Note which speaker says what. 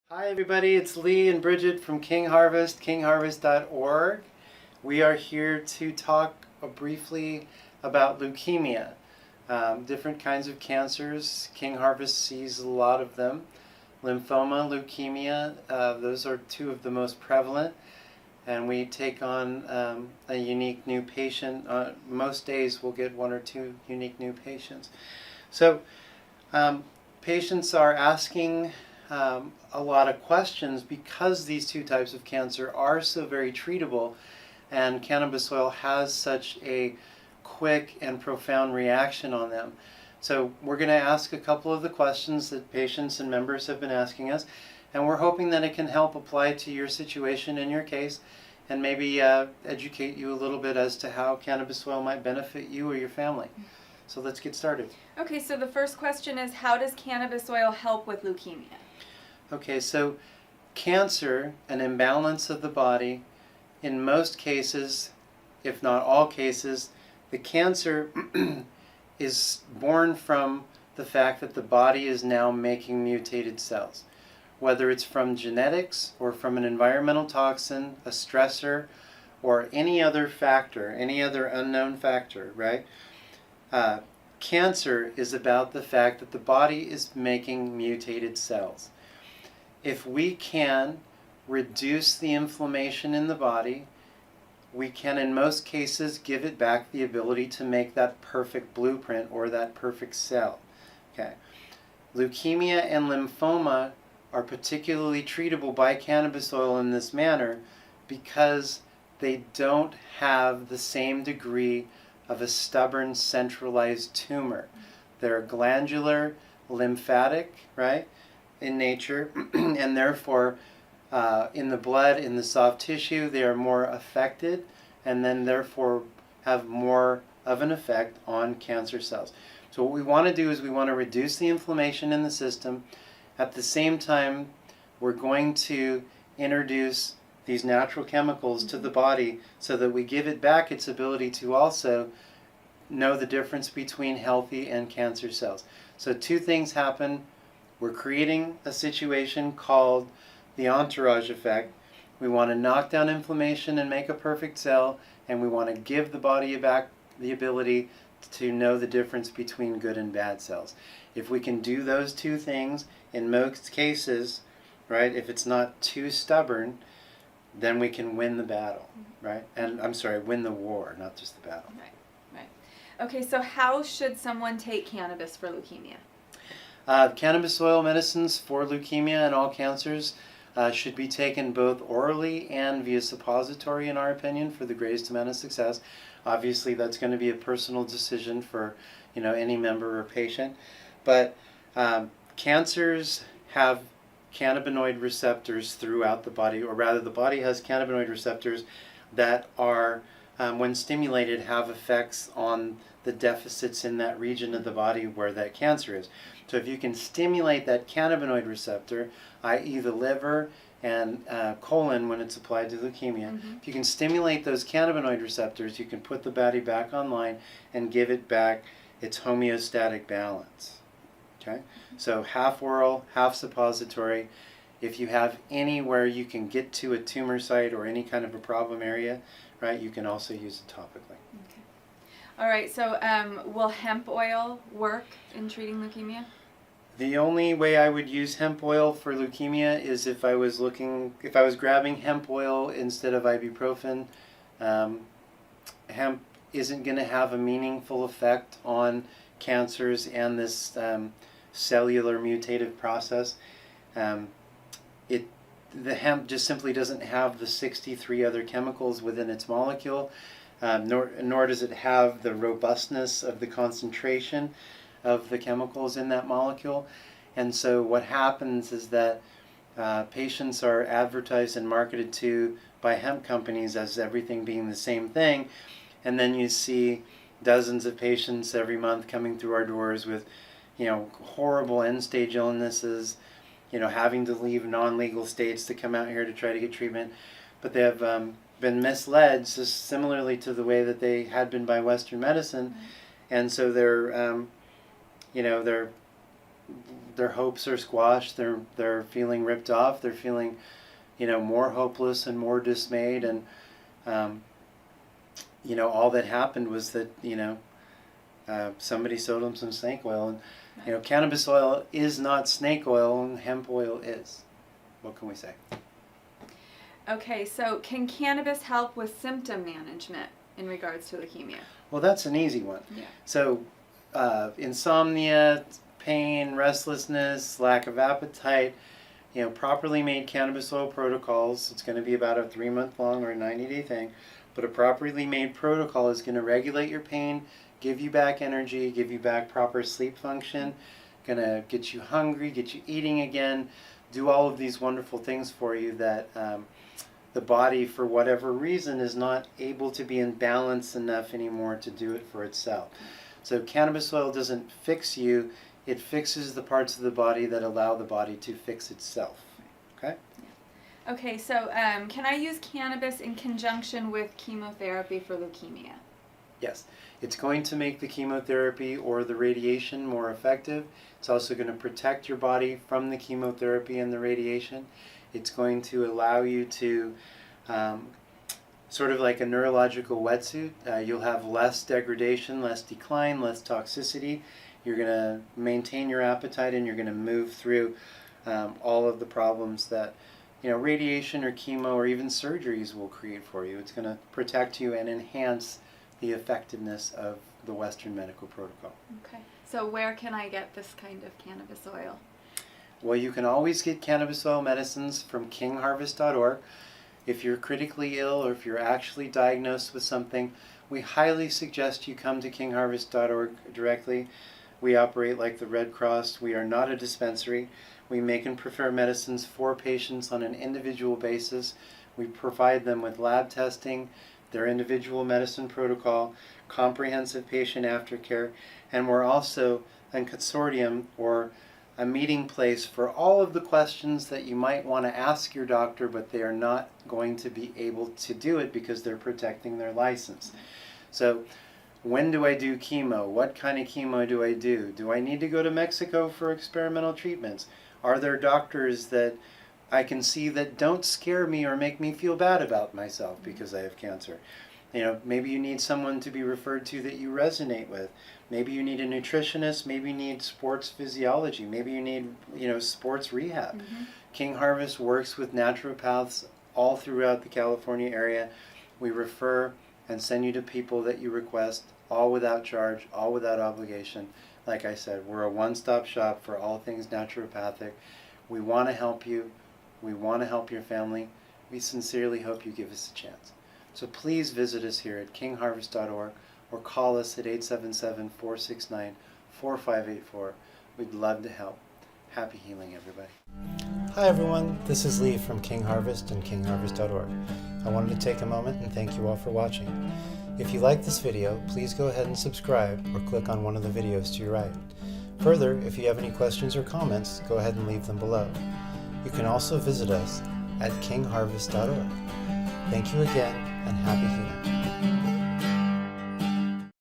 Speaker 1: Hi everybody, it's Lee and Bridget from King Harvest, kingharvest.org. We are here to talk briefly about leukemia, different kinds of cancers. King Harvest sees a lot of them. Lymphoma, leukemia, those are two of the most prevalent, and we take on a unique new patient. Most days we'll get one or two unique new patients. So patients are asking a lot of questions because these two types of cancer are so very treatable, and cannabis oil has such a quick and profound reaction on them. So we're going to ask a couple of the questions that patients and members have been asking us, and we're hoping that it can help apply to your situation in your case and maybe educate you a little bit as to how cannabis oil might benefit you or your family. So let's get started.
Speaker 2: Okay, so the first question is, how does cannabis oil help with leukemia?
Speaker 1: Okay, so cancer, an imbalance of the body, in most cases, if not all cases, the cancer is born from the fact that the body is now making mutated cells. Whether it's from genetics or from an environmental toxin, a stressor, or any other factor, any other unknown factor, right? Cancer is about the fact that the body is making mutated cells. If we can reduce the inflammation in the body, we can in most cases give it back the ability to make that perfect blueprint or that perfect cell. Okay. Leukemia and lymphoma are particularly treatable by cannabis oil in this manner because they don't have the same degree of a stubborn centralized tumor. They're glandular, lymphatic, right, in nature, and therefore in the blood, in the soft tissue, they are more affected and then therefore have more of an effect on cancer cells. So what we want to do is we want to reduce the inflammation in the system. At the same time, we're going to introduce these natural chemicals to the body so that we give it back its ability to also know the difference between healthy and cancer cells. So two things happen. We're creating a situation called the entourage effect. We want to knock down inflammation and make a perfect cell, and we want to give the body back the ability to know the difference between good and bad cells. If we can do those two things, in most cases, right, if it's not too stubborn, then we can win the battle, right? And I'm sorry, win the war, not just the battle.
Speaker 2: Right, right. Okay, so how should someone take cannabis for leukemia?
Speaker 1: Cannabis oil medicines for leukemia and all cancers should be taken both orally and via suppository, in our opinion, for the greatest amount of success. Obviously, that's going to be a personal decision for any member or patient. But cancers have cannabinoid receptors throughout the body, or rather the body has cannabinoid receptors that are, when stimulated, have effects on the deficits in that region of the body where that cancer is. So if you can stimulate that cannabinoid receptor, i.e. the liver and colon when it's applied to leukemia, if you can stimulate those cannabinoid receptors, you can put the body back online and give it back its homeostatic balance. Okay? So half oral, half suppository. If you have anywhere you can get to a tumor site or any kind of a problem area, right, you can also use it topically.
Speaker 2: Okay. All right, so will hemp oil work in treating leukemia?
Speaker 1: The only way I would use hemp oil for leukemia is if I was grabbing hemp oil instead of ibuprofen. Hemp isn't going to have a meaningful effect on cancers and this cellular mutative process. The hemp just simply doesn't have the 63 other chemicals within its molecule, nor does it have the robustness of the concentration of the chemicals in that molecule. And so what happens is that patients are advertised and marketed to by hemp companies as everything being the same thing, and then you see dozens of patients every month coming through our doors with horrible end-stage illnesses, having to leave non-legal states to come out here to try to get treatment, but they have been misled just similarly to the way that they had been by Western medicine, and so they're their hopes are squashed. They're feeling ripped off. They're feeling, more hopeless and more dismayed. And all that happened was that somebody sold them some snake oil, and cannabis oil is not snake oil, and hemp oil is. What can we say?
Speaker 2: Okay, so can cannabis help with symptom management in regards to leukemia?
Speaker 1: Well, that's an easy one.
Speaker 2: Yeah.
Speaker 1: So, insomnia, pain, restlessness, lack of appetite, properly made cannabis oil protocols. It's going to be about a 3-month long or a 90-day thing, but a properly made protocol is going to regulate your pain, give you back energy, give you back proper sleep function, going to get you hungry, get you eating again, do all of these wonderful things for you that the body, for whatever reason, is not able to be in balance enough anymore to do it for itself. So cannabis oil doesn't fix you, it fixes the parts of the body that allow the body to fix itself. Okay?
Speaker 2: Okay, so can I use cannabis in conjunction with chemotherapy for leukemia?
Speaker 1: Yes. It's going to make the chemotherapy or the radiation more effective. It's also going to protect your body from the chemotherapy and the radiation. It's going to allow you to, sort of like a neurological wetsuit, you'll have less degradation, less decline, less toxicity. You're going to maintain your appetite, and you're going to move through all of the problems that radiation or chemo or even surgeries will create for you. It's going to protect you and enhance the effectiveness of the Western medical protocol.
Speaker 2: Okay. So where can I get this kind of cannabis oil?
Speaker 1: Well, you can always get cannabis oil medicines from kingharvest.org. If you're critically ill or if you're actually diagnosed with something, we highly suggest you come to kingharvest.org directly. We operate like the Red Cross. We are not a dispensary. We make and prepare medicines for patients on an individual basis. We provide them with lab testing, their individual medicine protocol, comprehensive patient aftercare, and we're also a consortium or a meeting place for all of the questions that you might want to ask your doctor, but they are not going to be able to do it because they're protecting their license. So, when do I do chemo? What kind of chemo do I do? Do I need to go to Mexico for experimental treatments? Are there doctors that I can see that don't scare me or make me feel bad about myself because I have cancer? Maybe you need someone to be referred to that you resonate with. Maybe you need a nutritionist. Maybe you need sports physiology. Maybe you need, sports rehab.
Speaker 2: Mm-hmm.
Speaker 1: King Harvest works with naturopaths all throughout the California area. We refer and send you to people that you request, all without charge, all without obligation. Like I said, we're a one-stop shop for all things naturopathic. We want to help you. We want to help your family. We sincerely hope you give us a chance. So please visit us here at kingharvest.org or call us at 877-469-4584. We'd love to help. Happy healing, everybody. Hi, everyone. This is Lee from King Harvest and kingharvest.org. I wanted to take a moment and thank you all for watching. If you like this video, please go ahead and subscribe or click on one of the videos to your right. Further, if you have any questions or comments, go ahead and leave them below. You can also visit us at kingharvest.org. Thank you again, and happy healing.